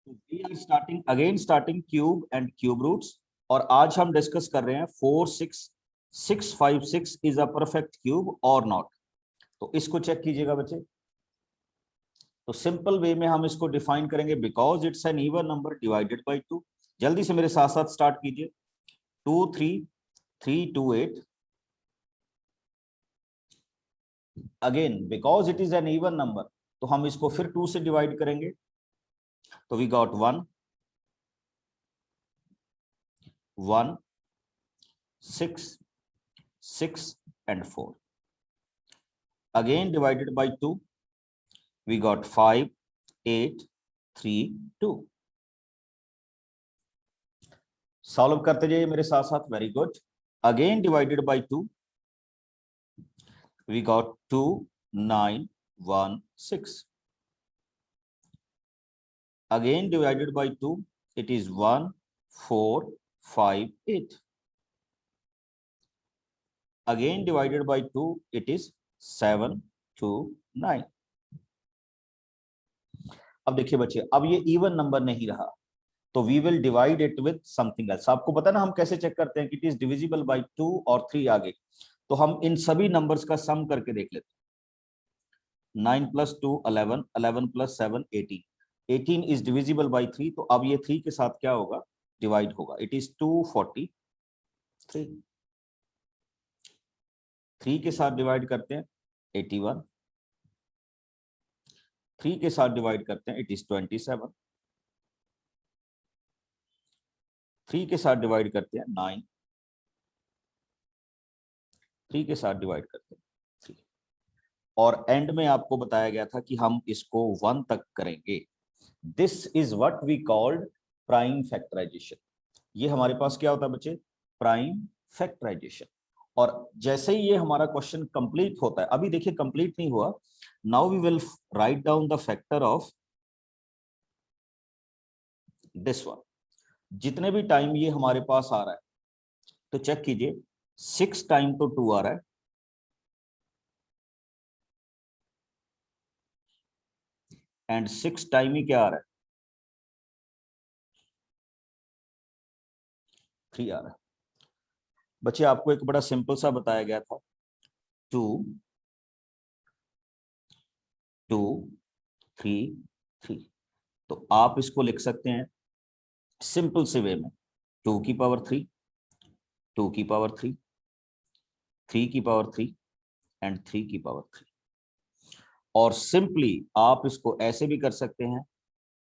We are starting cube and cube roots, और आज हम डिस्कस कर रहे हैं 4 6 6 5 6 इज अ परफेक्ट क्यूब और नॉट। तो इसको चेक कीजिएगा बच्चे। तो सिंपल वे में हम इसको डिफाइन करेंगे, because it's an even number divided by 2। जल्दी से मेरे साथ साथ स्टार्ट कीजिए। 2 3 3 2 8। Again because it is an even number, तो हम इसको फिर 2 से डिवाइड करेंगे। तो we got 1 1 6 6 and 4. Again divided by 2, we got 5 8 3 2. Solve करते जाइए मेरे साथ साथ। Very good. Again divided by 2, we got 2 9 1 6. Again divided by 2, it is 1 4 5 8. Again divided by 2, it is 7 2 9. अब देखिए बच्चे, अब ये इवन नंबर नहीं रहा, तो we will divide it with something else. आपको पता ना हम कैसे चेक करते हैं कि इट इज डिविजिबल बाय 2 और 3 आगे। तो हम इन सभी नंबर्स का सम करके देख लेते हैं। 9 + 2 11, 11 + 7 18, 18 इज डिविजिबल बाय 3। तो अब ये 3 के साथ क्या होगा, डिवाइड होगा। It is 243। 3 के साथ डिवाइड करते हैं 81, 3 के साथ डिवाइड करते हैं इट इज 27, 3 के साथ डिवाइड करते हैं 9, 3 के साथ डिवाइड करते हैं 3। और एंड में आपको बताया गया था कि हम इसको 1 तक करेंगे। This is what we called prime factorisation. ये हमारे पास क्या होता है बच्चे, प्राइम फैक्टराइजेशन। और जैसे ही ये हमारा क्वेश्चन कंप्लीट होता है, अभी देखिए कंप्लीट नहीं हुआ, now we will write down the factor of this one. जितने भी टाइम ये हमारे पास आ रहा है, तो चेक कीजिए 6 टाइम तो 2 आ रहा है, एंड 6 टाइम ही क्या आ रहा है, 3 आ रहा है। बच्चे आपको एक बड़ा सिंपल सा बताया गया था, 2 2 3 3। तो आप इसको लिख सकते हैं सिंपल से वे में, 2 की पावर 3, 2 की पावर 3, 3 की पावर 3 एंड 3 की पावर 3। और सिंपली आप इसको ऐसे भी कर सकते हैं,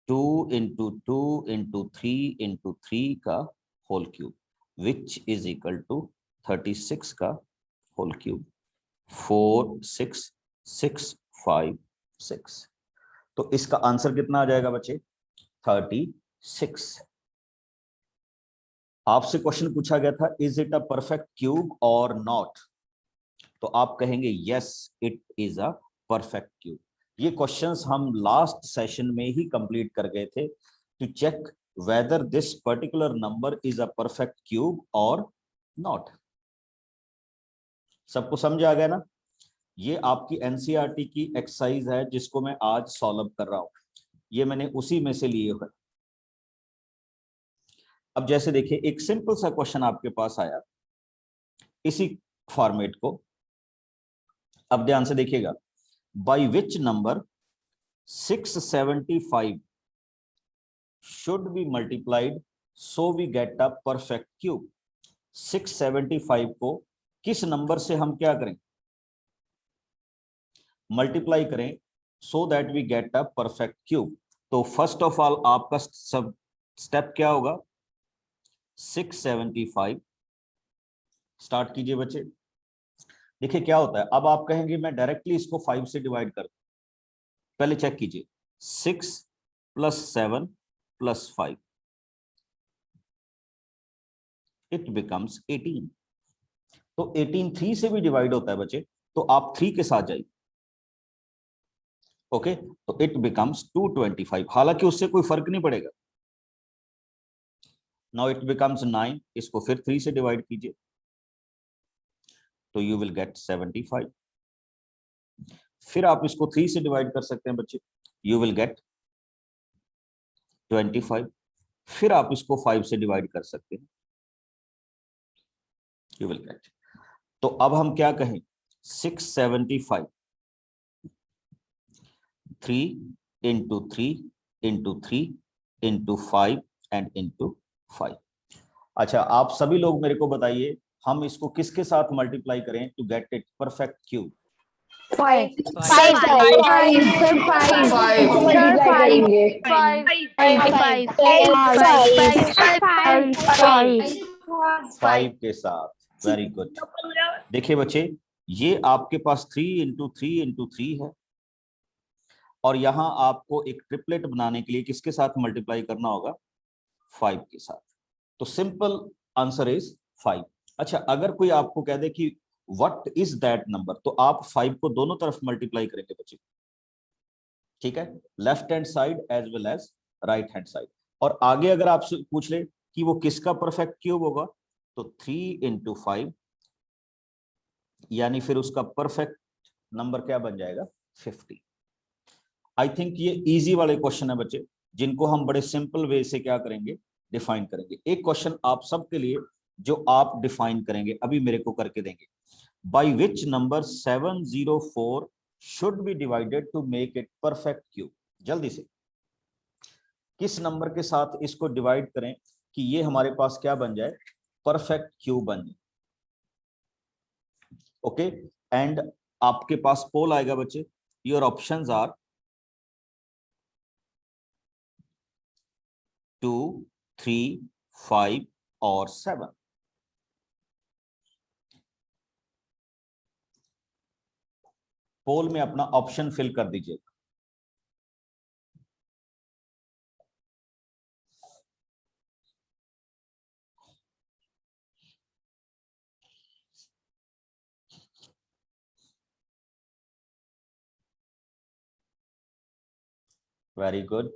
2 × 2 × 3 × 3 का whole cube, which is equal to 36 का होल क्यूब, 4 6 6 5 6। तो इसका आंसर कितना आ जाएगा बच्चे, 36। आपसे क्वेश्चन पूछा गया था, is it a perfect cube और नॉट? तो आप कहेंगे yes it is a perfect cube. ये क्वेश्चंस हम लास्ट सेशन में ही कंप्लीट कर गए थे, to check whether this particular number is a perfect cube और नॉट। सबको समझ आ गया ना? ये आपकी एनसीईआरटी की एक्सरसाइज है जिसको मैं आज सॉल्व कर रहा हूं। ये मैंने उसी में से लिए हुए। अब जैसे देखिए, एक सिंपल सा क्वेश्चन आपके पास आया इसी फॉर्मेट को, अब ध्यान से देखिएगा, bye which number 675 should be multiplied so we get a perfect cube। 675 को किस नंबर से हम क्या करें, मल्टीप्लाई करें, so that we get a perfect cube. तो फर्स्ट ऑफ ऑल आपका सब स्टेप क्या होगा, 675 स्टार्ट कीजिए बच्चे। देखिए क्या होता है, अब आप कहेंगे मैं डायरेक्टली इसको 5 से डिवाइड कर, पहले चेक कीजिए, 6 + 7 + 5, इट बिकम्स 18। तो 18 3 से भी डिवाइड होता है बच्चे, तो आप 3 के साथ जाइए। ओके, तो इट बिकम्स 225, हालांकि उससे कोई फर्क नहीं पड़ेगा। नाउ इट बिकम्स 9, इसको फिर 3 से डिवाइड कीजिए, तो यू विल गेट 75। फिर आप इसको 3 से डिवाइड कर सकते हैं बच्चे, यू विल गेट 25, फिर आप इसको 5 से डिवाइड कर सकते हैं, यू विल गेट। तो अब हम क्या कहें, 675, 3 into 3 into 3 into 5 and into 5। अच्छा, आप सभी लोग मेरे को बताइए, हम इसको किसके साथ मल्टीप्लाई करें to get it perfect cube? 5 के साथ। Very good. देखिए बच्चे, ये आपके पास 3 इंटू 3 इंटू 3 है, और यहां आपको एक ट्रिपलेट बनाने के लिए किसके साथ मल्टीप्लाई करना होगा? 5 के साथ। तो सिंपल आंसर इज 5। अच्छा, अगर कोई आपको कह दे कि व्हाट इज दैट नंबर, तो आप 5 को दोनों तरफ मल्टीप्लाई करेंगे बच्चे, ठीक है, left hand side as well as right hand side. और आगे अगर आपसे पूछ ले कि वो किसका परफेक्ट क्यूब होगा, तो 3 इंटू 5, यानी फिर उसका परफेक्ट नंबर क्या बन जाएगा? 50। आई थिंक ये इजी वाले क्वेश्चन है बच्चे, जिनको हम बड़े सिंपल वे से क्या करेंगे, डिफाइन करेंगे। एक क्वेश्चन आप सबके लिए जो आप डिफाइन करेंगे अभी मेरे को करके देंगे। By which number 704 should be divided to make it perfect cube? जल्दी से, किस नंबर के साथ इसको डिवाइड करें कि ये हमारे पास क्या बन जाए? परफेक्ट क्यूब बन जाए। ओके, एंड आपके पास पोल आएगा बच्चे। योर ऑप्शंस आर 2, 3, 5 और 7। पोल में अपना ऑप्शन फिल कर दीजिए। Very good.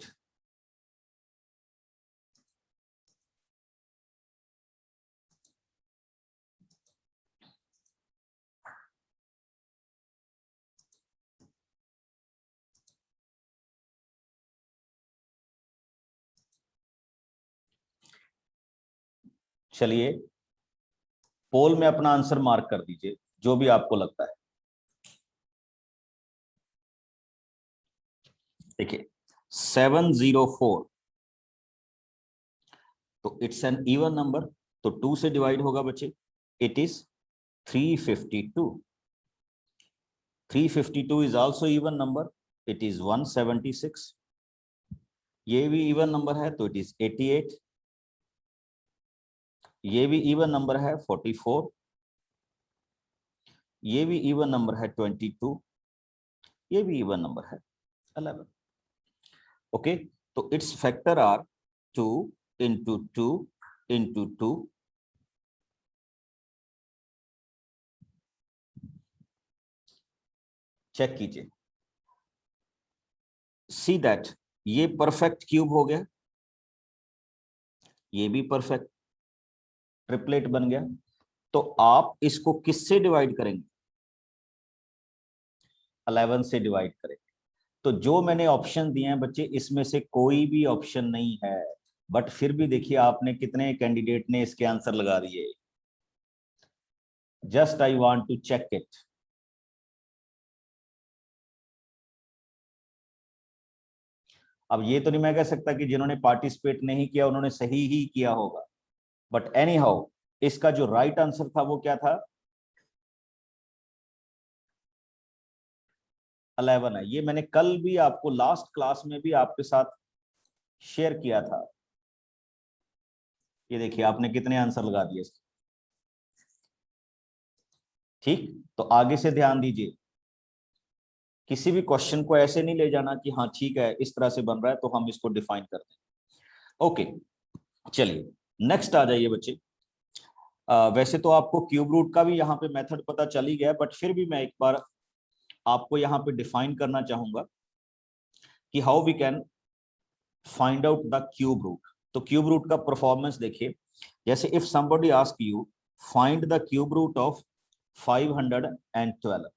चलिए, पोल में अपना आंसर मार्क कर दीजिए, जो भी आपको लगता है। देखिए 704, तो इट्स एन इवन नंबर, तो 2 से डिवाइड होगा बच्चे, it is 352। 352 is also even number, it is 176। ये भी इवन नंबर है तो इट इज 88। ये भी इवन नंबर है 44। ये भी इवन नंबर है 22। ये भी इवन नंबर है 11। ओके, तो it's factor are 2 into 2 into 2। Check कीजिए, सी दैट ये परफेक्ट क्यूब हो गया, ये भी परफेक्ट ट्रिपलेट बन गया। तो आप इसको किससे डिवाइड करेंगे? 11 से डिवाइड करेंगे। तो जो मैंने ऑप्शन दिए हैं बच्चे, इसमें से कोई भी ऑप्शन नहीं है, बट फिर भी देखिए आपने कितने कैंडिडेट ने इसके आंसर लगा दिए। Just I want to check it. अब ये तो नहीं मैं कह सकता कि जिन्होंने पार्टिसिपेट नहीं किया उन्होंने सही ही किया होगा, बट एनी हाउ इसका जो राइट आंसर था वो क्या था? 11 है। ये मैंने कल भी आपको लास्ट क्लास में भी आपके साथ शेयर किया था। ये देखिए आपने कितने आंसर लगा दिए। ठीक, तो आगे से ध्यान दीजिए, किसी भी क्वेश्चन को ऐसे नहीं ले जाना कि हाँ ठीक है इस तरह से बन रहा है तो हम इसको डिफाइन करते हैं। ओके, चलिए नेक्स्ट आ जाइए बच्चे। वैसे तो आपको क्यूब रूट का भी यहाँ पे मेथड पता चल ही गया, बट फिर भी मैं एक बार आपको यहाँ पे डिफाइन करना चाहूंगा कि how we can find out the cube root. तो क्यूब रूट का परफॉर्मेंस देखिए, जैसे if somebody ask you find the cube root of 512।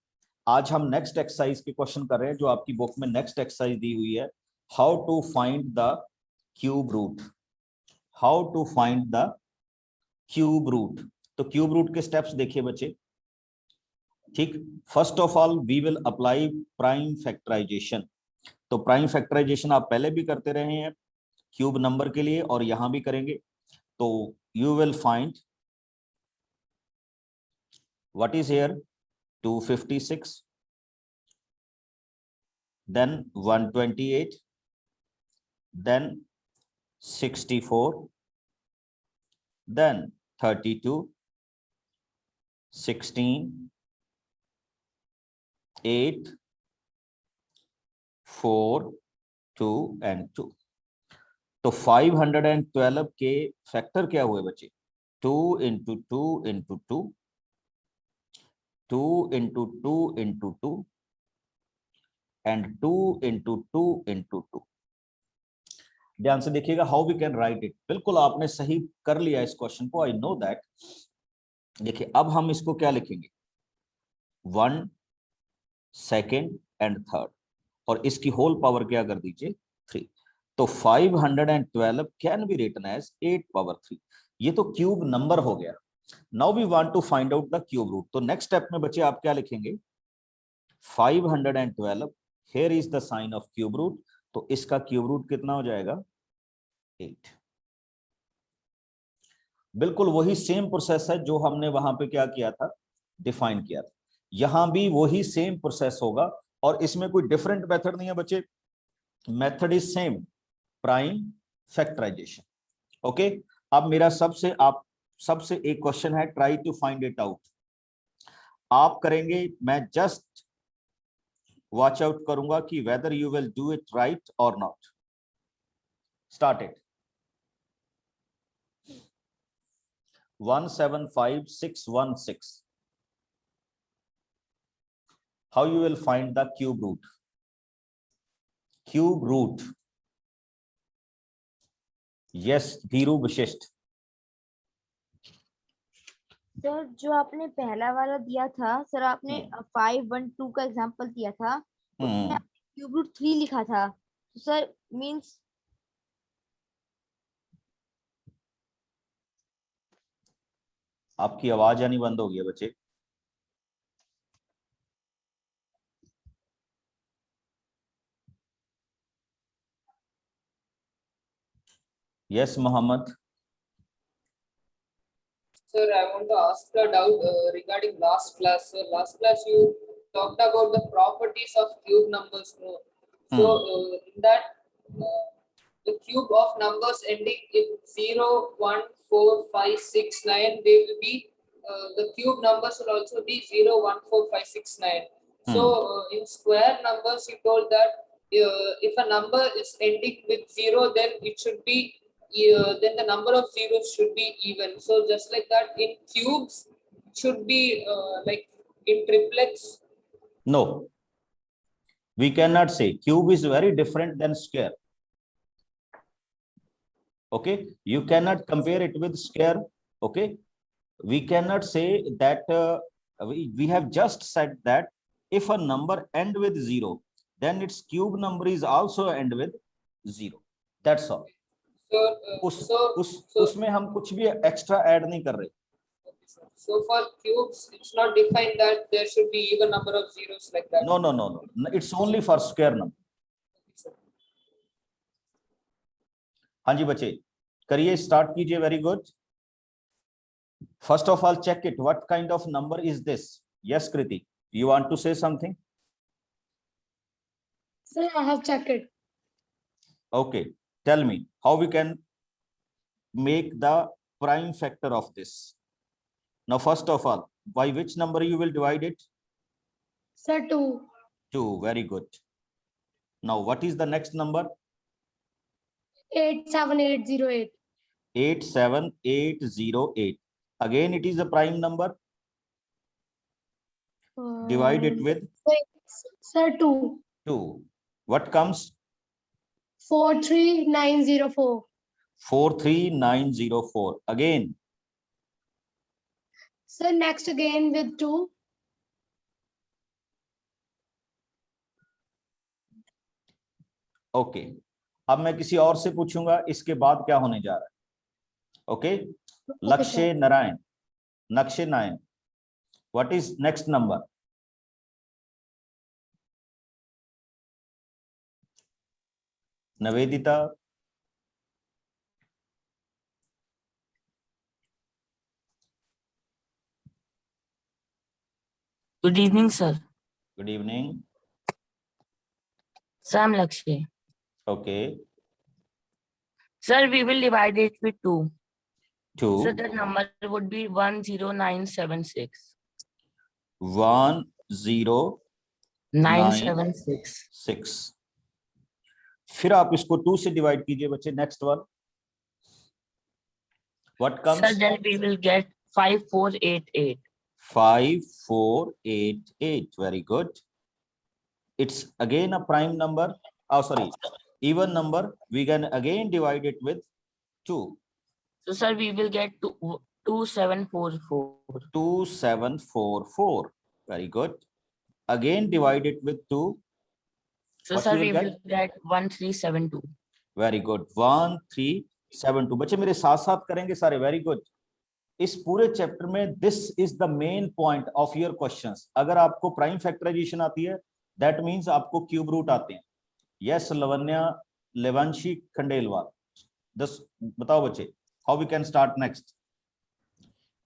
आज हम नेक्स्ट एक्सरसाइज के क्वेश्चन कर रहे हैं, जो आपकी बुक में नेक्स्ट एक्सरसाइज दी हुई है, how to find the cube root, how to find the cube root. तो क्यूब रूट के स्टेप्स देखिए बच्चे, ठीक। First of all we will apply prime factorisation. तो प्राइम फैक्टराइजेशन आप पहले भी करते रहे हैं क्यूब नंबर के लिए और यहां भी करेंगे। तो you will find what is here 256, then 128, then 64, then 32, 16, 8, 4, 2 and 2। तो 512 के फैक्टर क्या हुए बच्चे? 2 into 2 into 2, 2 into 2 into 2 and 2 into 2 into 2। ध्यान से देखिएगा how we can write it. बिल्कुल आपने सही कर लिया इस क्वेश्चन को, आई नो दैट। देखिए अब हम इसको क्या लिखेंगे, 1 सेकेंड एंड थर्ड, और इसकी होल पावर क्या कर दीजिए 3। तो 512 can be written as 8 power 3। ये तो क्यूब नंबर हो गया। Now we want to find out the cube root. तो नेक्स्ट स्टेप में बच्चे आप क्या लिखेंगे, 512, here is the sign of cube root. तो इसका क्यूब रूट कितना हो जाएगा 8। बिल्कुल वही सेम प्रोसेस है जो हमने वहां पे क्या किया था, डिफाइन किया था। यहां भी वही सेम प्रोसेस होगा और इसमें कोई डिफरेंट मेथड नहीं है बच्चे, method is same, prime factorisation. Okay, अब मेरा सबसे एक क्वेश्चन है, try to find it out. आप करेंगे, मैं जस्ट वॉच आउट करूंगा कि whether you will do it right और not. Start it. 175616, how you will find the cube root? Cube root, yes Dhiru विशिष्ट। सर जो आपने पहला वाला दिया था सर, आपने 512 का एग्जांपल दिया था, उसमें क्यूब रूट 3 लिखा था। तो सर मींस आपकी आवाज आनी बंद हो गई है बच्चे। Yes Mohammed. Sir, I want to ask a doubt regarding last class. So last class you talked about the properties of cube numbers. No? So in that the cube of numbers ending in 0, 1, 4, 5, 6, 9, they will be the cube numbers will also be 0, 1, 4, 5, 6, 9. So in square numbers, you told that if a number is ending with 0, then it should be then the number of zeros should be even. So just like that, in cubes should be like in triplets. No, we cannot say. Cube is very different than square. Okay, you cannot compare it with square. Okay, we cannot say that we have just said that if a number end with 0, then its cube number is also end with 0. That's all. उसमें हम कुछ भी extra add नहीं कर रहे। So for cubes, it's not defined that there should be even number of zeros like that. No. It's only for square number. हाँ जी बच्चे, करिए, स्टार्ट कीजिए। Very good. First of all, check it. What kind of number is this? Yes, Kriti, you want to say something? Sir, I have checked it. Okay, tell me how we can make the prime factor of this. Now, first of all, by which number you will divide it? Sir, 2. 2, very good. Now, what is the next number? 87808. 87808. Again, it is a prime number. Divide it with? Sir, 2. 2. What comes? 43904. 43904. Again? Sir, next again with 2. Okay. अब मैं किसी और से पूछूंगा इसके बाद क्या होने जा रहा है। ओके, लक्ष्य नारायण, नक्शे Narayan, what is next number? Navedita, Good evening, sir. Good evening. Sam Lakshmi. Okay, Sir, we will divide it with 2. Two, So the number would be 10976. 10976। 976. फिर आप इसको 2 से डिवाइड कीजिए बच्चे। Next one, what Sir, comes? then we will get 5488. 5488, very good. It's again a prime number, oh sorry, even number. We can again divide it with 2. So sir, we will get 2744. 2744, very good. Again divide it with 2. So What sir, you will we get? will get 1372. Very good, 1372। बच्चे मेरे साथ साथ करेंगे सारे, very good. इस पूरे chapter में this is the main point of your questions. अगर आपको प्राइम फैक्टराइजेशन आती है, दैट मींस आपको क्यूब रूट आते हैं। यस लवन्या, लेवांशी खंडेलवाल, दस बताओ बच्चे, how we can start next?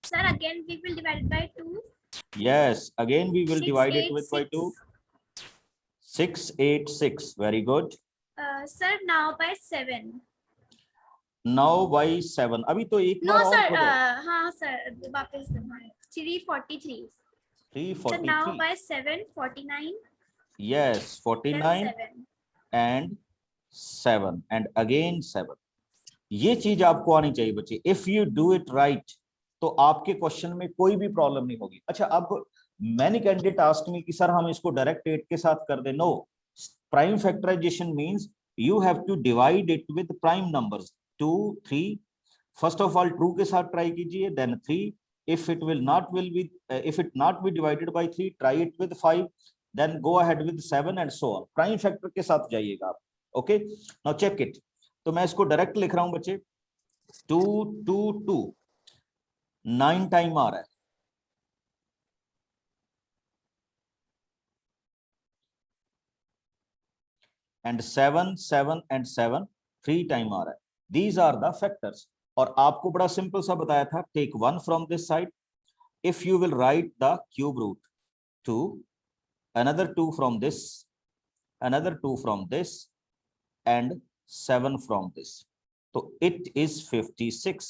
Sir, again we will divide it by 2. Yes, again we will divide it with by 2। 686. 686, very good. Sir, now by 7. 9 by 7। अभी तो एक No, बार और sir. हो जाए। हाँ, sir. वापस 343. Sir, now 343, by 7, 49. yes, Then 49 7. and 7 and again 7। ये चीज आपको आनी चाहिए बच्चे। If you do it right तो आपके क्वेश्चन में कोई भी प्रॉब्लम नहीं होगी। अच्छा, अब मैनी कैंडिडेट आस्क मी कि सर हम इसको डायरेक्ट 8 के साथ कर दे। No, prime factorisation means you have to divide it with prime numbers 2 3। First of all 2 के साथ ट्राई कीजिए, then 3। if it not be divided by 3, try it with 5, then go ahead with 7 and so on। Prime factor के साथ जाइएगा आप। Okay, now check it. तो मैं इसको डायरेक्ट लिख रहा हूं बच्चे, 2 2 2 9 टाइम आ रहा है, एंड 7 7 एंड 7 3 टाइम आ रहा है। These are the factors. और आपको बड़ा सिंपल सा बताया था, take 1 from this side. If you will write the cube root, 2, another 2 from this, another 2 from this, and 7 from this, so it is 56।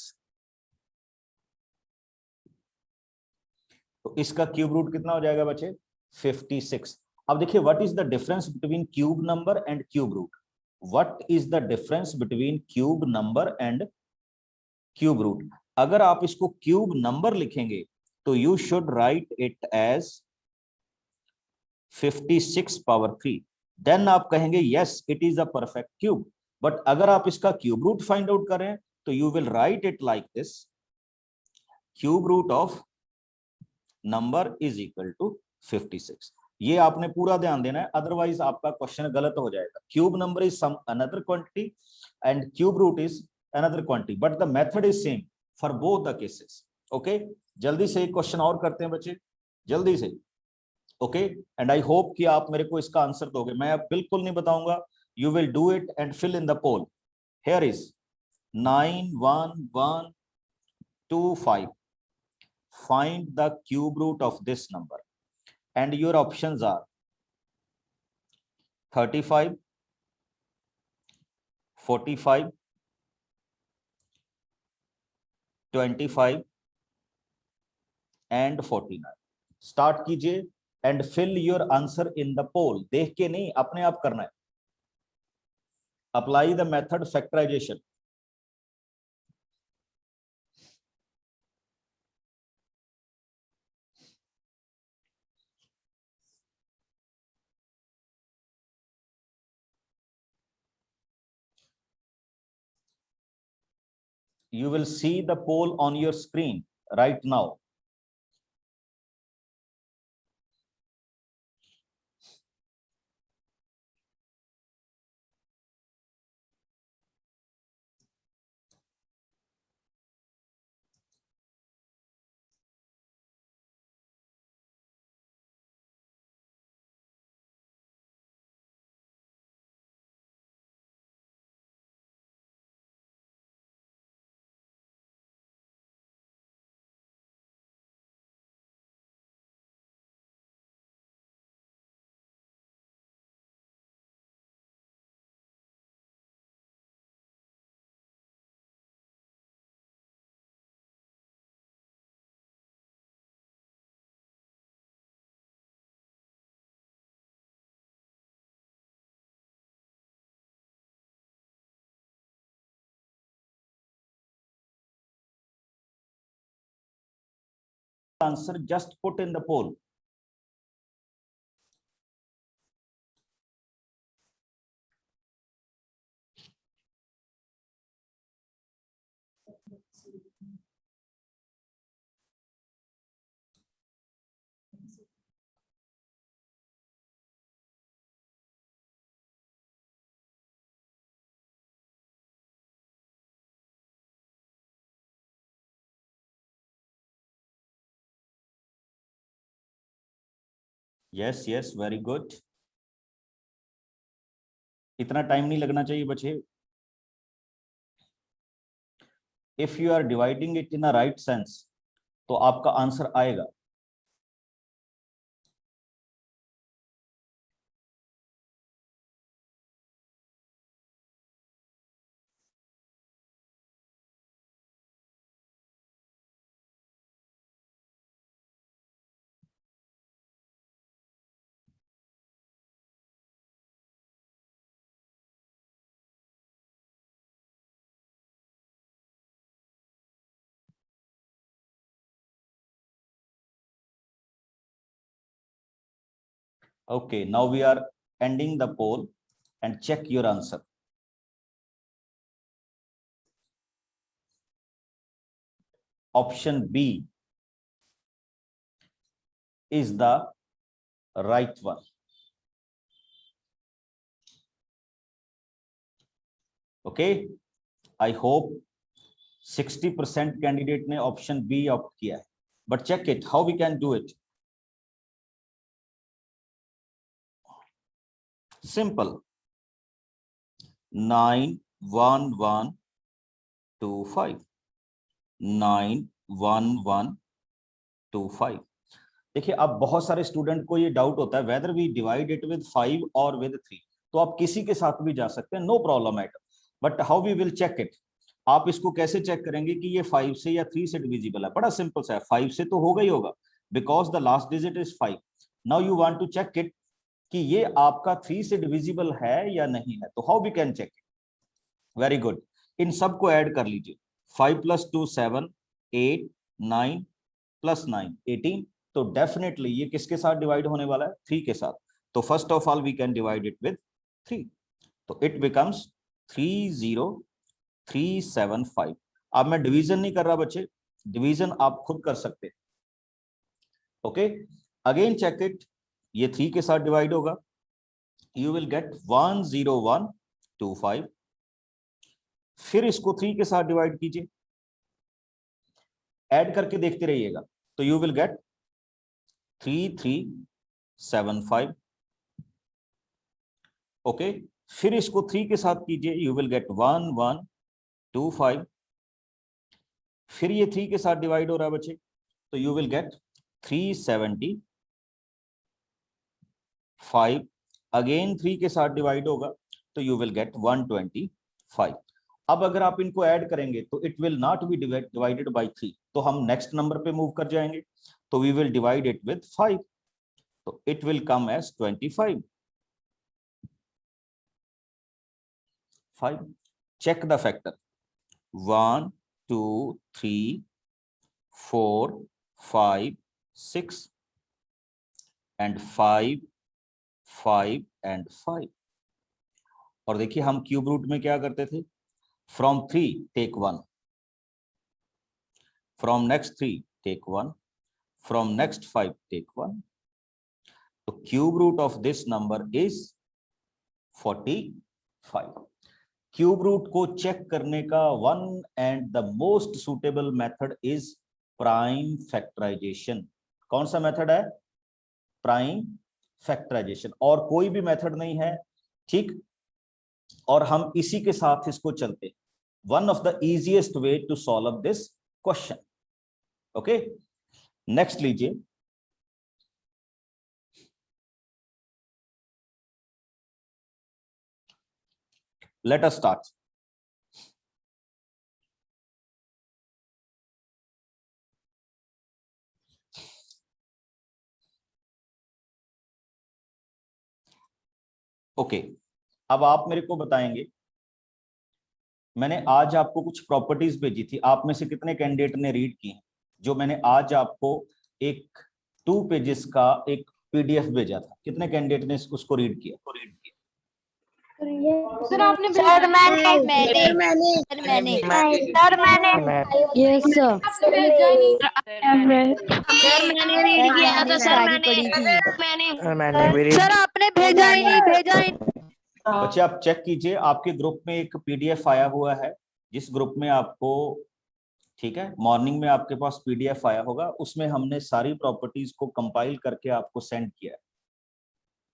तो इसका क्यूब रूट कितना हो जाएगा बच्चे? 56। अब देखिए, what is the difference between cube number and cube root? What is the difference between cube number and cube root? अगर आप इसको क्यूब नंबर लिखेंगे तो you should write it as 56 power 3। Then आप कहेंगे yes it is a perfect cube. But अगर आप इसका क्यूब रूट फाइंड आउट करें तो you will write it like this, cube root of number is equal to 56। ये आपने पूरा ध्यान देना है, अदरवाइज आपका क्वेश्चन गलत हो जाएगा। Cube number is some another quantity and cube root is another quantity, but the method is same for both the cases. Okay, जल्दी से एक क्वेश्चन और करते हैं बच्चे, जल्दी से। ओके, एंड आई होप कि आप मेरे को इसका आंसर दोगे। मैं अब बिल्कुल नहीं बताऊंगा, you will do it and fill in the poll. Here is 91125। find the cube root of this number and your options are 35, 45, 25 and 49। Start कीजिए and fill your answer in the poll. देख के नहीं, अपने आप करना है। Apply the method factorisation. You will see the poll on your screen right now। answer, just put in the poll. Yes, yes, very good. इतना time नहीं लगना चाहिए बच्चे. If you are dividing it in a right sense, तो आपका answer आएगा. Okay, now we are ending the poll and check your answer. Option B is the right one. Okay, I hope 60% candidate ने option B opt किया है, but check it how we can do it. Simple. 91125. 91125. देखिए, अब बहुत सारे student को ये doubt होता है whether we divide it with 5 or with 3. तो आप किसी के साथ भी जा सकते हैं, no problem at all. But how we will check it? आप इसको कैसे चेक करेंगे कि ये 5 से या 3 से डिविजिबल है? बड़ा सिंपल सा है, 5 से तो होगा ही होगा because the last digit is 5. Now you want to check it कि ये आपका 3 से डिविजिबल है या नहीं है. तो how we can check it? Very good. इन सबको ऐड कर लीजिए. 5 + 2 7, 8, 9 + 9 18. तो डेफिनेटली ये किसके साथ डिवाइड होने वाला है? 3 के साथ. तो first of all we can divide it with 3. तो इट बिकम्स 30375. अब मैं डिवीजन नहीं कर रहा बच्चे, डिवीजन आप खुद कर सकते हैं. Okay, again check it. ये 3 के साथ डिवाइड होगा, यू विल गेट 10125. फिर इसको 3 के साथ डिवाइड कीजिए, ऐड करके देखते रहिएगा, तो यू विल गेट 3375. ओके, फिर इसको 3 के साथ कीजिए, यू विल गेट 1125. फिर ये 3 के साथ डिवाइड हो रहा है बच्चे, तो यू विल गेट 375. अगेन 3 के साथ डिवाइड होगा, तो यू विल गेट 125. अब अगर आप इनको ऐड करेंगे तो it will not be divided by 3. तो हम नेक्स्ट नंबर पे मूव कर जाएंगे, तो we will divide it with 5. तो it will come as 25. 5. Check the factor. 1, 2, 3, 4, 5, 6 and 5, 5 and 5. और देखिए हम क्यूब रूट में क्या करते थे? From 3 take 1, from next 3 take 1, from next 5 take 1. So cube root of this number is 45. Cube root को check करने का one and the most suitable method is prime factorisation. कौन सा मेथड है? Prime factorisation. और कोई भी मेथड नहीं है, ठीक. और हम इसी के साथ इसको चलते. One of the easiest way to solve this question. Okay, next लीजिए. Let us start. ओके, अब आप मेरे को बताएंगे, मैंने आज आपको कुछ प्रॉपर्टीज भेजी थी, आप में से कितने कैंडिडेट ने रीड की हैं? जो मैंने आज आपको एक 2 पेजेस का एक पीडीएफ भेजा था, कितने कैंडिडेट ने उसको रीड किया? सर आपने सर मैंने यस सर सर मैंने रीड किया था सर, मैंने सर आपने भेजा ही नहीं। बच्चे आप चेक कीजिए, आपके ग्रुप में एक पीडीएफ आया हुआ है, जिस ग्रुप में आपको, ठीक है, मॉर्निंग में आपके पास पीडीएफ आया होगा, उसमें हमने सारी प्रॉपर्टीज को कंपाइल करके आपको सेंड किया है।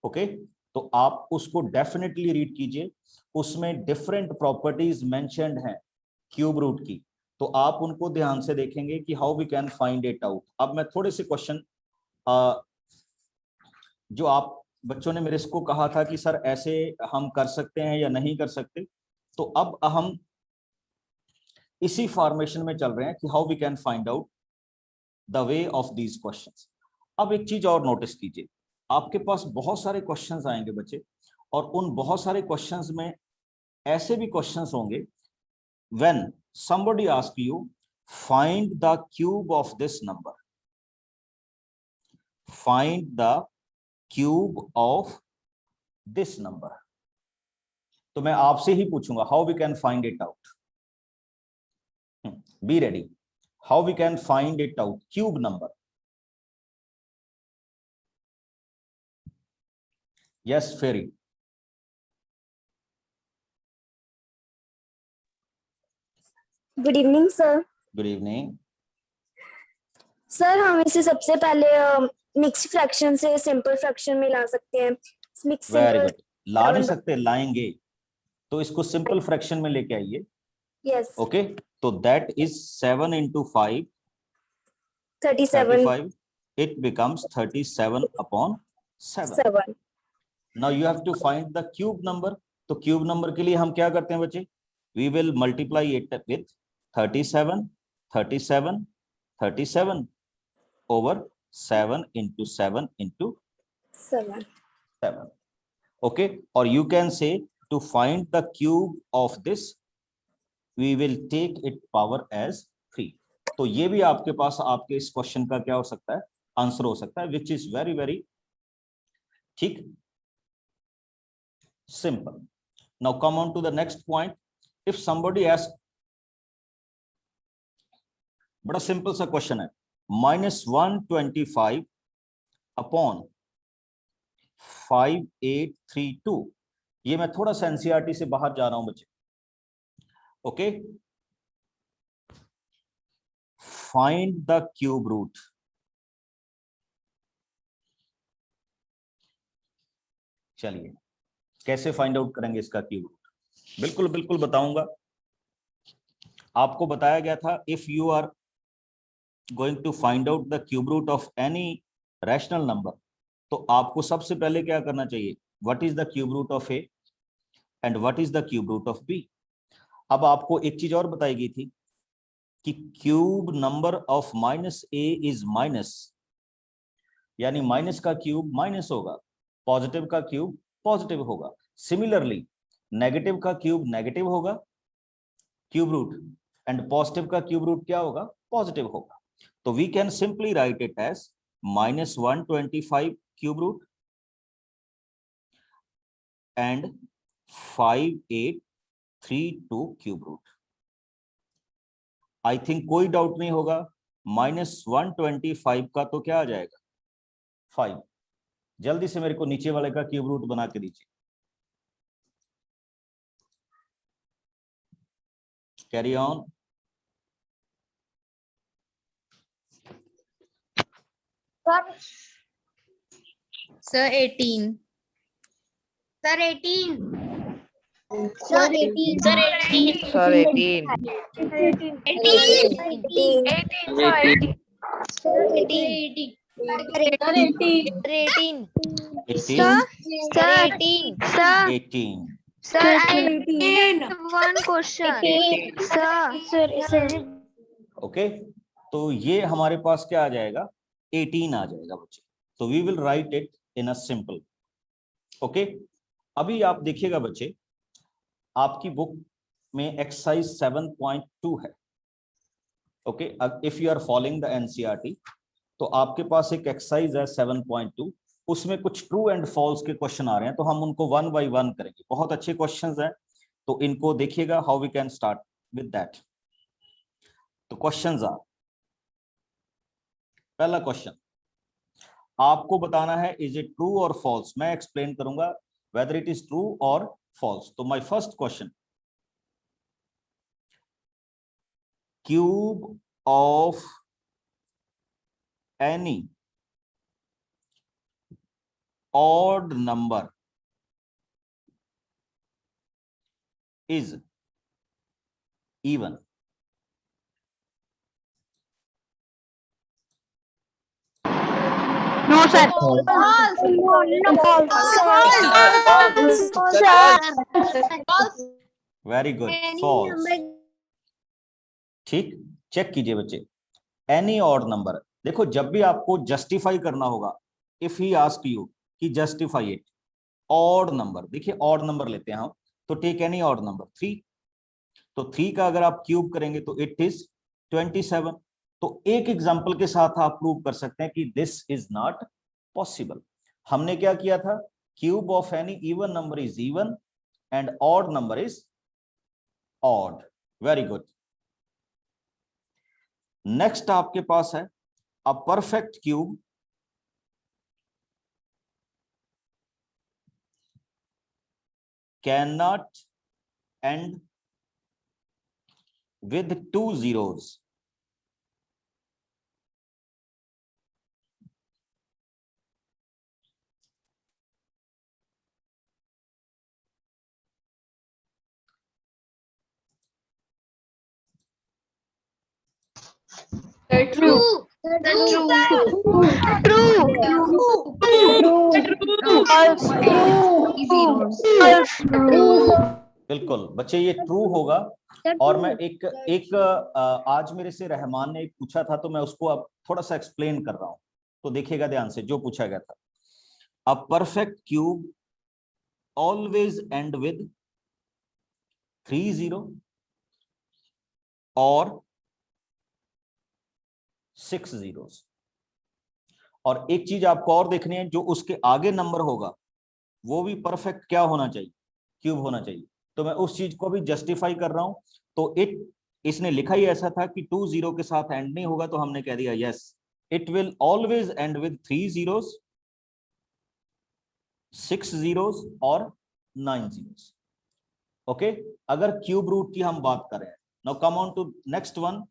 ओके, तो आप उसको डेफिनेटली रीड कीजिए, उसमें डिफरेंट प्रॉपर्टीज मेंशन्ड हैं क्यूब रूट की, तो आप उनको ध्यान से देखेंगे कि how we can find it out. अब मैं थोड़े से क्वेश्चन, जो आप बच्चों ने मेरे को कहा था कि सर ऐसे हम कर सकते हैं या नहीं कर सकते, तो अब हम इसी फॉर्मेशन में चल रहे हैं कि how we can find out the way of these questions. अब एक चीज और नोटिस कीजिए, आपके पास बहुत सारे क्वेश्चंस आएंगे बच्चे, और उन बहुत सारे क्वेश्चंस में ऐसे भी क्वेश्चंस होंगे when somebody ask you find the cube of this number, find the cube of this number, तो मैं आपसे ही पूछूंगा how we can find it out. Be ready. How we can find it out? Cube number. Yes, Ferry. Good evening sir. Good evening. Sir हम इसे सबसे पहले mix fraction से simple fraction में ला सकते हैं। Mix Very good. ला नहीं सकते, लाएंगे, तो इसको सिंपल फ्रैक्शन में लेके आइए। यस। ओके, तो that is 7 into 5, 37 it becomes 37 upon 7. 7 Now you have to find the cube number. तो क्यूब नंबर के लिए हम क्या करते हैं बच्चे? We will multiply it with 37, 37, 37 over 7 into 7 into 7। 7. Okay, or you can say to find the cube of this, we will take it power as 3. तो ये भी आपके पास आपके इस क्वेश्चन का क्या हो सकता है? आंसर हो सकता है, which is very very ठीक, simple. Now come on to the next point. If somebody asks, बड़ा सिंपल सा क्वेश्चन है, -125 अपॉन 5832, ये मैं थोड़ा सा एनसीईआरटी से बाहर जा रहा हूं बच्चे। Okay, find the cube root. चलिए कैसे फाइंड आउट करेंगे इसका क्यूब रूट? बिल्कुल बिल्कुल बताऊंगा। आपको बताया गया था, if you are going to find out the cube root of any rational number, तो आपको सबसे पहले क्या करना चाहिए? What is the cube root of A and what is the cube root of B. अब आपको एक चीज और बताई गई थी कि cube number of -a is minus, यानी माइनस का क्यूब माइनस होगा, पॉजिटिव का क्यूब पॉजिटिव होगा। सिमिलरली नेगेटिव का क्यूब नेगेटिव होगा क्यूब रूट, एंड पॉजिटिव का क्यूब रूट क्या होगा? पॉजिटिव होगा। तो we can simply write it as -125 cube root and 5832 cube root. I think कोई डाउट नहीं होगा, -125 का तो क्या आ जाएगा? 5। जल्दी से मेरे को नीचे वाले का क्यूब रूट बना के दीजिए। Carry on. Sir 18। Sir 18। Sir 18। Sir 18। Sir 18 okay, तो ये हमारे पास क्या आ जाएगा? 18 आ जाएगा बच्चे। तो we will write it in a simple. Okay, अभी आप देखिएगा बच्चे, आपकी बुक में एक्सरसाइज 7.2 है। Okay, if you are following the NCERT, तो आपके पास एक एक्सरसाइज है 7.2, उसमें कुछ ट्रू एंड फॉल्स के क्वेश्चन आ रहे हैं, तो हम उनको 1 बाय 1 करेंगे। बहुत अच्छे क्वेश्चंस हैं, तो इनको देखिएगा how we can start with that. तो क्वेश्चंस आर, पहला क्वेश्चन आपको बताना है इज इट ट्रू और फॉल्स। मैं एक्सप्लेन करूंगा वेदर इट इज ट्रू और फॉल्स। तो my first question, cube of any odd number is even. No, sir. Very good, false. ठीक, चेक कीजिए बच्चे। एनी ऑड नंबर, देखो जब भी आपको जस्टिफाई करना होगा, इफ ही आस्क यू कि जस्टिफाई इट, ऑड नंबर, देखिए ऑड नंबर लेते हैं हम, तो टेक एनी ऑड नंबर 3। तो 3 का अगर आप क्यूब करेंगे तो इट इज 27। तो एक एग्जांपल के साथ आप प्रूव कर सकते हैं कि दिस इज नॉट पॉसिबल। हमने क्या किया था, cube of any even number is even and odd number is odd. Very good. Next आपके पास है अ perfect cube can not and with 2 zeros. True. बिल्कुल बच्चे, ये ट्रू होगा। और मैं एक आज मेरे से रहमान ने एक पूछा था, तो मैं उसको अब थोड़ा सा एक्सप्लेन कर रहा हूं, तो देखिएगा ध्यान से जो पूछा गया था। अ perfect cube always end with 3 0 और 6 zeros। और एक चीज आपको और देखनी है, जो उसके आगे नंबर होगा वो भी परफेक्ट क्या होना चाहिए, क्यूब होना चाहिए। तो मैं उस चीज को भी जस्टिफाई कर रहा हूं। तो इसने लिखा ही ऐसा था कि 2 0 के साथ एंड नहीं होगा, तो हमने कह दिया yes, it will always end with 3 zeros, 6 zeros और 9 zeros। ओके, अगर क्यूब रूट की हम बात करें। Now come on to next one.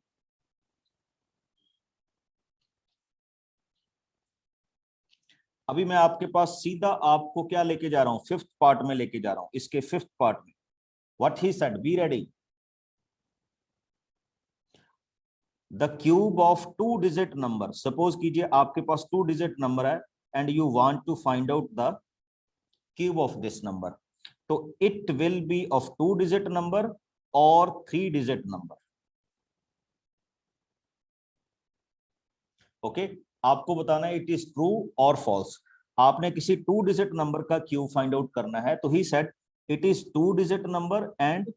अभी मैं आपके पास सीधा आपको क्या लेके जा रहा हूं, फिफ्थ पार्ट में लेके जा रहा हूं, इसके फिफ्थ पार्ट में। What he said, be ready. The cube of 2 digit number, suppose कीजिए आपके पास 2 डिजिट नंबर है and you want to find out the cube of this number. तो it will be of 2 digit number और 3 digit number. Okay, आपको बताना है it is true और फॉल्स। आपने किसी 2 डिजिट नंबर का क्यूब फाइंड आउट करना है, तो he said it is 2 digit number and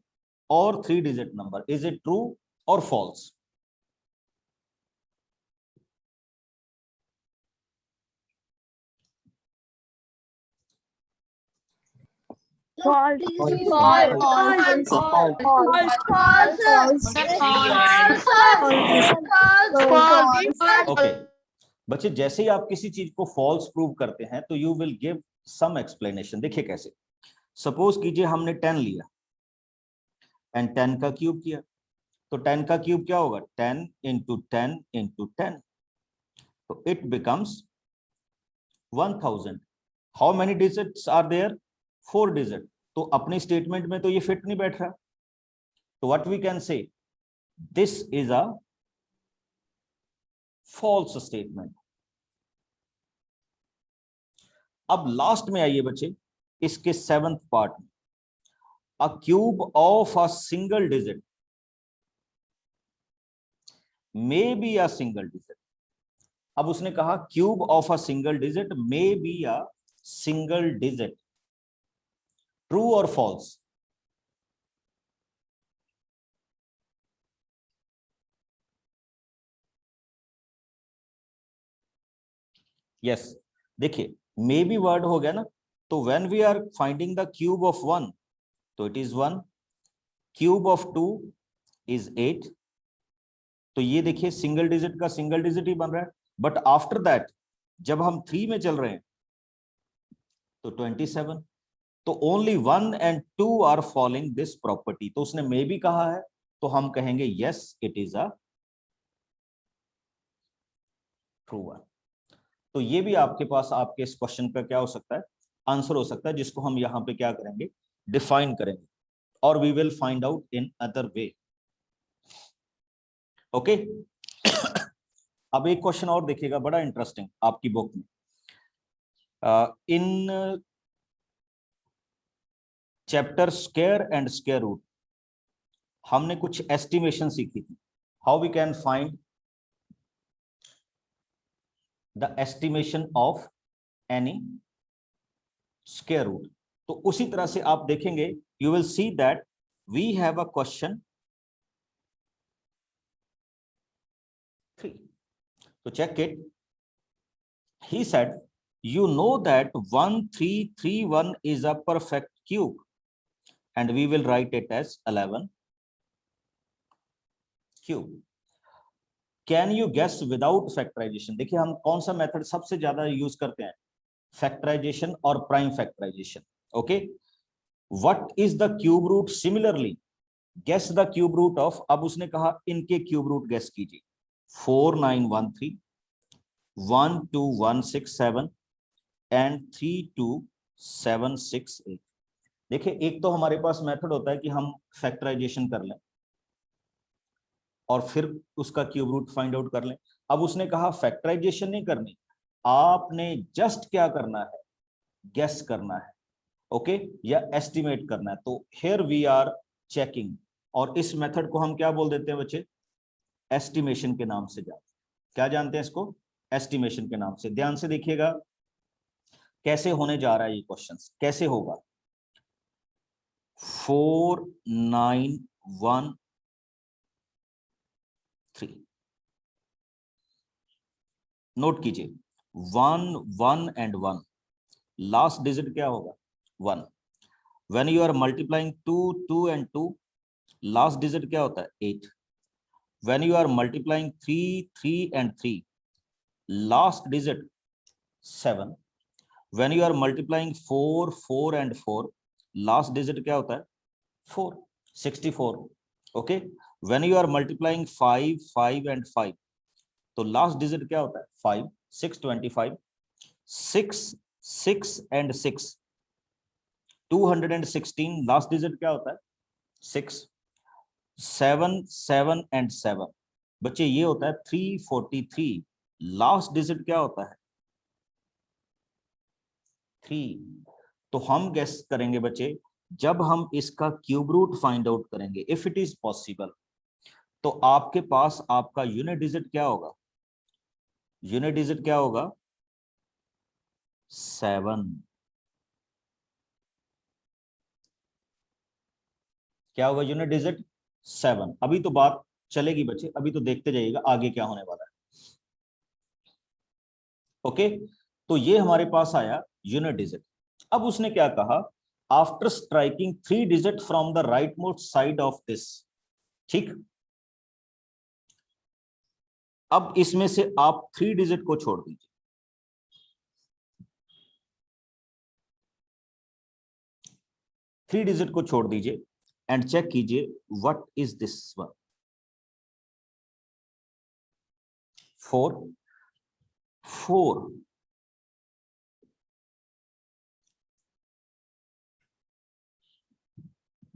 और 3 digit number. Is it true और फॉल्स? ओके बच्चे, जैसे ही आप किसी चीज को फॉल्स प्रूव करते हैं तो you will give some explanation. देखिए कैसे, सपोज कीजिए हमने 10 लिया एंड 10 का क्यूब किया, तो 10 का क्यूब क्या होगा, 10 इंटू 10 इंटू 10, तो it becomes 1000। How many digits are there, 4 digit. तो अपनी स्टेटमेंट में तो ये फिट नहीं बैठ रहा, तो what we can say, this is a false statement. अब लास्ट में आइए बच्चे, इसके 7th पार्ट में, a cube of a single digit may be a single digit. अब उसने कहा cube of a single digit may be a single digit, true और फॉल्स? यस देखिए मे बी वर्ड हो गया ना, तो when we are finding the cube of 1 तो it is 1, cube of 2 is 8, तो ये देखिए सिंगल डिजिट का सिंगल डिजिट ही बन रहा है, बट आफ्टर दैट जब हम 3 में चल रहे हैं तो 27, तो only 1 and 2 are following this property, तो उसने मे भी कहा है तो हम कहेंगे yes it is a true one. तो ये भी आपके पास आपके इस क्वेश्चन का क्या हो सकता है, आंसर हो सकता है, जिसको हम यहाँ पे क्या करेंगे, डिफाइन करेंगे, और we will find out in other way. Okay अब एक क्वेश्चन और देखिएगा, बड़ा इंटरेस्टिंग आपकी बुक में, in chapter square and square root हमने कुछ एस्टिमेशन सीखी थी, how we can find the estimation of any square root. तो उसी तरह से आप देखेंगे, you will see that we have a question 3, तो check it. He said, you know that 1331 is a perfect cube and we will write it as 11 cube. Can you guess without factorization? देखिए हम कौन सा method सबसे ज्यादा use करते हैं, factorisation और prime factorisation. Okay, what is the cube root, similarly guess the cube root of, अब उसने कहा इनके क्यूब रूट गेस कीजिए, 4913, 12167 एंड 32768। देखिए एक तो हमारे पास मेथड होता है कि हम फैक्टराइजेशन कर लें और फिर उसका क्यूब रूट फाइंड आउट कर लें। अब उसने कहा फैक्टराइजेशन नहीं करनी, आपने जस्ट क्या करना है, गेस करना है, ओके, या एस्टिमेट करना है। तो हियर वी आर चेकिंग, और इस मेथड को हम क्या बोल देते हैं बच्चे, एस्टिमेशन के नाम से जानते हैं। क्या जानते हैं इसको, एस्टिमेशन के नाम से। ध्यान से देखिएगा कैसे होने जा रहा है ये क्वेश्चन, कैसे होगा। 4913, नोट कीजिए 1 1 एंड 1, लास्ट डिजिट क्या होगा 1। When you are multiplying 2 2 and 2, last digit क्या होता है 8। When you are multiplying 3 3 and 3, last digit 7। When you are multiplying 4 4 and 4, last digit क्या होता है 4, 64। okay, when you are multiplying 5 5 and 5, तो last digit क्या होता है 5, 625। 6 6 and 6, 216, last digit क्या होता है 6। 7 7 and 7, बच्चे ये होता है 343, लास्ट डिजिट क्या होता है 3। तो हम गेस करेंगे बच्चे, जब हम इसका क्यूब रूट फाइंड आउट करेंगे, इफ इट इज पॉसिबल, तो आपके पास आपका यूनिट डिजिट क्या होगा, यूनिट डिजिट क्या होगा 7। क्या होगा यूनिट डिजिट 7। अभी तो बात चलेगी बच्चे, अभी तो देखते जाइएगा आगे क्या होने वाला है। ओके, तो ये हमारे पास आया यूनिट डिजिट। अब उसने क्या कहा, after striking 3 digit from the right most side of this, ठीक। अब इसमें से आप 3 डिजिट को छोड़ दीजिए, 3 डिजिट को छोड़ दीजिए एंड चेक कीजिए what is this one, 4 4।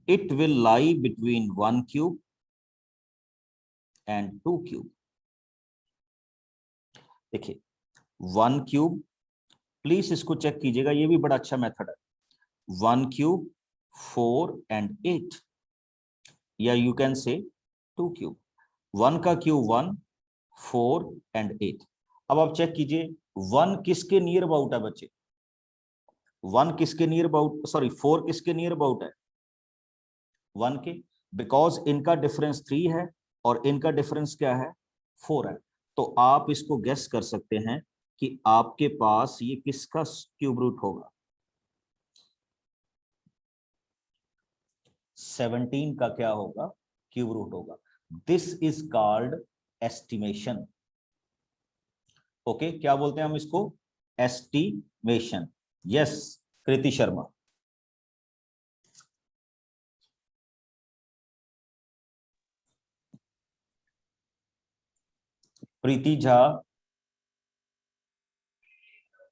It will lie between 1 cube and 2 cube। देखिए 1 क्यूब, प्लीज इसको चेक कीजिएगा, ये भी बड़ा अच्छा मेथड है। 1 क्यूब 4 and 8, या यू कैन से 2 क्यूब। 1 का क्यूब 1, 4 and 8। अब आप चेक कीजिए 1 किसके नियर अबाउट है बच्चे, 1 किसके नियर अबाउट, सॉरी 4 किसके नियर अबाउट है 1 के, बिकॉज इनका डिफरेंस 3 है और इनका डिफरेंस क्या है 4 है। तो आप इसको गेस कर सकते हैं कि आपके पास ये किसका क्यूब रूट होगा, 17 का क्या होगा, क्यूब रूट होगा। This is called estimation. Okay, क्या बोलते हैं हम इसको, एस्टिमेशन। यस कृति शर्मा। प्रीति झा।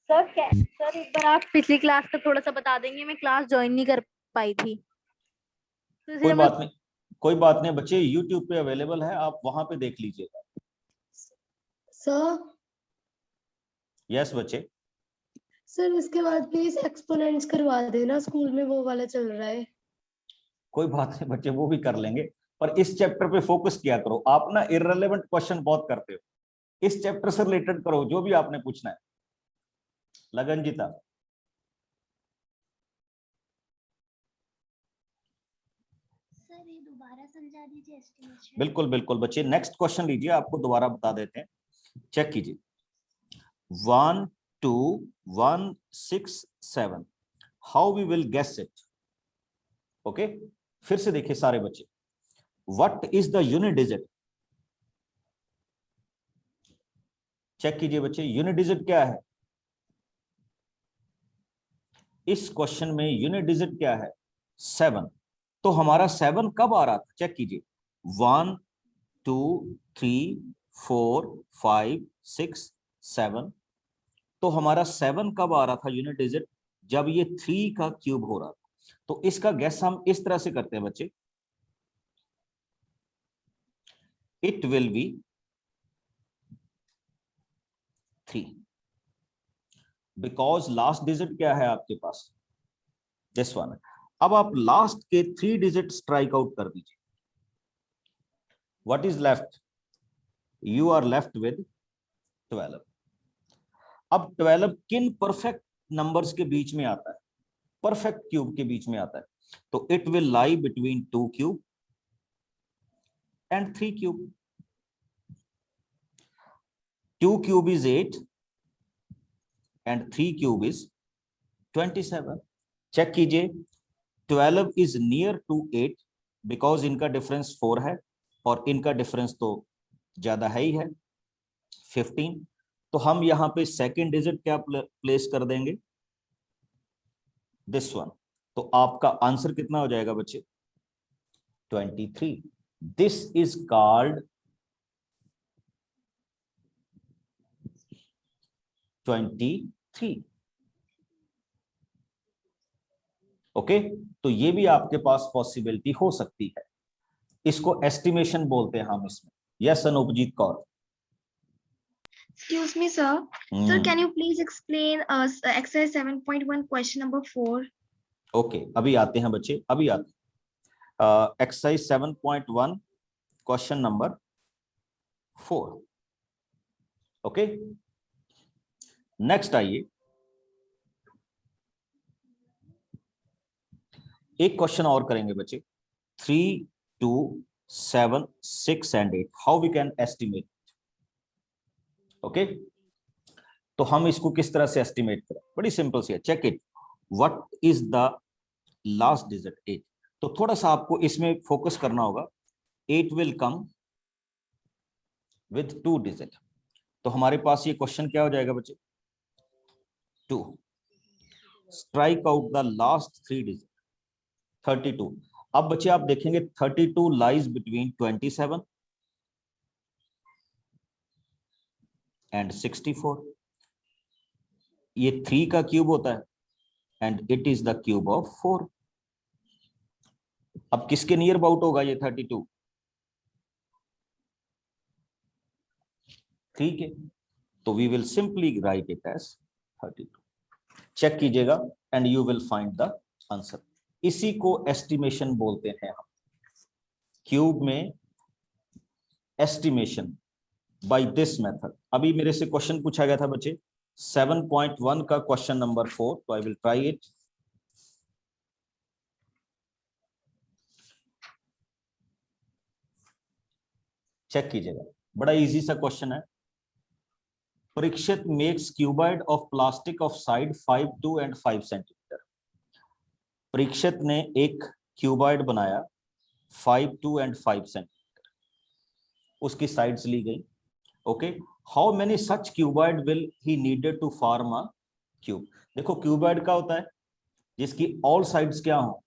सर एक बार आप पिछली क्लास का थोड़ा सा बता देंगे, मैं क्लास ज्वाइन नहीं कर पाई थी तो कोई इसलिए मैं। बात नहीं, कोई बात नहीं बच्चे, यूट्यूब पे अवेलेबल है, आप वहां पे देख लीजिएगा। सर यस बच्चे। सर इसके बाद प्लीज एक्सपोनेंट्स करवा देना, स्कूल में वो वाला चल रहा है। कोई बात नहीं बच्चे, वो भी कर लेंगे, पर इस चैप्टर पे फोकस किया करो। आप ना इररिलेवेंट क्वेश्चन बहुत करते हो, इस चैप्टर से रिलेटेड करो जो भी आपने पूछना है। लगनजीता। सर ये दोबारा समझा दीजिए एस्टिमेशन। बिल्कुल बिल्कुल बच्चे, नेक्स्ट क्वेश्चन लीजिए, आपको दोबारा बता देते हैं, चेक कीजिए। 1 2 1 6 7, how we will guess it. Okay, फिर से देखिए सारे बच्चे, what is the unit digit. Check कीजिए बच्चे, यूनिट डिजिट क्या है इस क्वेश्चन में, यूनिट डिजिट क्या है, 7। तो हमारा 7 कब आ रहा था, चेक कीजिए, 1 2 3 4 5 6 7। तो हमारा 7 कब आ रहा था यूनिट डिजिट, जब ये 3 का क्यूब हो रहा था। तो इसका गैस हम इस तरह से करते हैं बच्चे, it will B 3, because last digit क्या है आपके पास, दिस वन। अब आप लास्ट के 3 डिजिट स्ट्राइक आउट कर दीजिए, what is left, you are left with 12। अब 12 किन परफेक्ट नंबर्स के बीच में आता है, परफेक्ट क्यूब के बीच में आता है। तो it will lie between 2 cube and 3 cube. 2 cube is 8 and 3 cube is 27। Check कीजिए, 12 इज नियर टू 8 बिकॉज इनका डिफरेंस 4 है और इनका डिफरेंस तो ज्यादा है ही है, 15। तो हम यहां पे सेकंड डिजिट क्या प्लेस कर देंगे, दिस वन। तो आपका आंसर कितना हो जाएगा बच्चे, 23। This is called 23। ओके, तो ये भी आपके पास पॉसिबिलिटी हो सकती है, इसको एस्टिमेशन बोलते हैं हम इसमें। Yes Anupjeet Kaur. Excuse me, sir. Sir, can you please explain exercise 7.1 question number 4? Okay, अभी आते हैं बच्चे, अभी आते हैं। Exercise 7.1 question number 4। Okay, next आइए, एक क्वेश्चन और करेंगे बच्चे, 3 2 7 6 and 8, how we can estimate. Okay, तो हम इसको किस तरह से एस्टिमेट करें, बड़ी सिंपल सी है, check it, what is the last digit 8। तो थोड़ा सा आपको इसमें फोकस करना होगा, 8 विल कम विथ 2 डिजिट। तो हमारे पास ये क्वेश्चन क्या हो जाएगा बच्चे, 2, strike out the last 3 digit, 32। अब बच्चे आप देखेंगे 32 लाइज बिटवीन 27 एंड 64। ये 3 का क्यूब होता है and it is the cube of 4। अब किसके नियर अबाउट होगा ये 32, 3 के। तो we will simply write it as 32। Check कीजिएगा and you will find the answer. इसी को एस्टिमेशन बोलते हैं हम, क्यूब में एस्टिमेशन बाय दिस मेथड। अभी मेरे से क्वेश्चन पूछा गया था बच्चे 7.1 का क्वेश्चन नंबर 4, तो I will try it. Check कीजिएगा, बड़ा इजी सा क्वेश्चन है। Parikshit makes cuboid of plastic of side 5, 2 and 5 centimetre. Parikshit ने एक क्यूबॉइड बनाया 5, 2 and 5 सेंटीमीटर, उसकी साइड्स ली गई। Okay, how many such cuboid will he needed to form a cube. देखो क्यूबॉइड क्या होता है, जिसकी ऑल साइड्स क्या हो,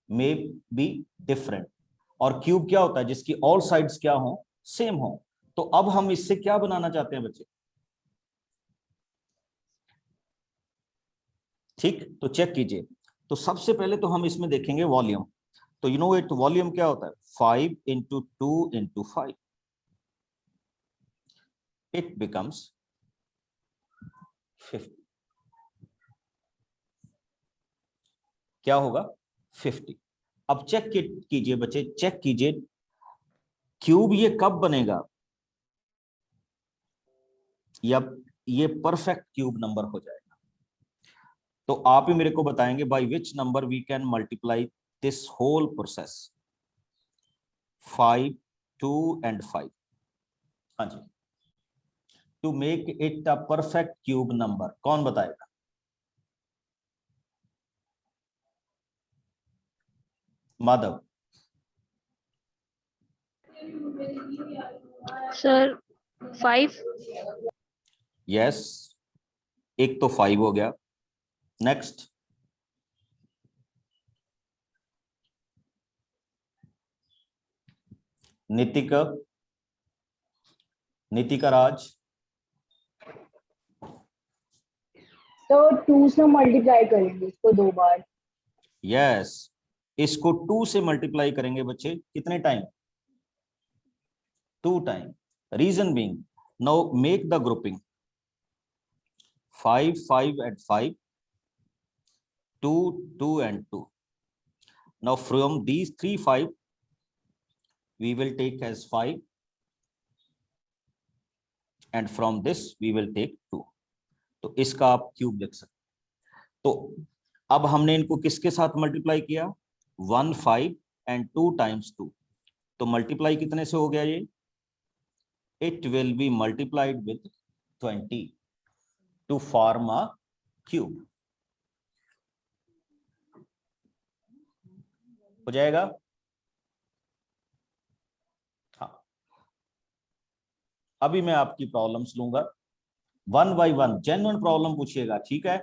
मे बी डिफरेंट, और क्यूब क्या होता है, जिसकी ऑल साइड्स क्या हो, सेम हो। तो अब हम इससे क्या बनाना चाहते हैं बच्चे, ठीक, तो चेक कीजिए। तो सबसे पहले तो हम इसमें देखेंगे वॉल्यूम। तो यू नो इट, वॉल्यूम क्या होता है, 5 into 2 into 5, इट बिकम्स 50। क्या होगा, 50। अब चेक कीजिए बच्चे, चेक कीजिए क्यूब ये कब बनेगा, या ये परफेक्ट क्यूब नंबर हो जाएगा। तो आप ही मेरे को बताएंगे by which number we can multiply this whole process, 5, 2 and 5। हाँ जी, to make it a perfect cube number, कौन बताएगा। माधव। सर 5। यस, एक तो 5 हो गया। नेक्स्ट, नितिका, नितिका राज। तो 2 से मल्टीप्लाई करेंगे इसको 2 बार। यस, इसको 2 से मल्टीप्लाई करेंगे बच्चे, कितने time, 2 time. Reason being, now make the grouping 5, 5 and 5, 2, 2 and 2। Now from these 3 5 we will take as 5, and from this we will take 2। तो इसका आप क्यूब लिख सकते। तो अब हमने इनको किसके साथ मल्टीप्लाई किया, 1, 5 and 2 times 2। तो मल्टीप्लाई कितने से हो गया ये, it will be multiplied with 20 to form a cube। हो जाएगा। हाँ, अभी मैं आपकी प्रॉब्लम्स लूंगा 1 by 1, जेन्युइन प्रॉब्लम पूछिएगा, ठीक है।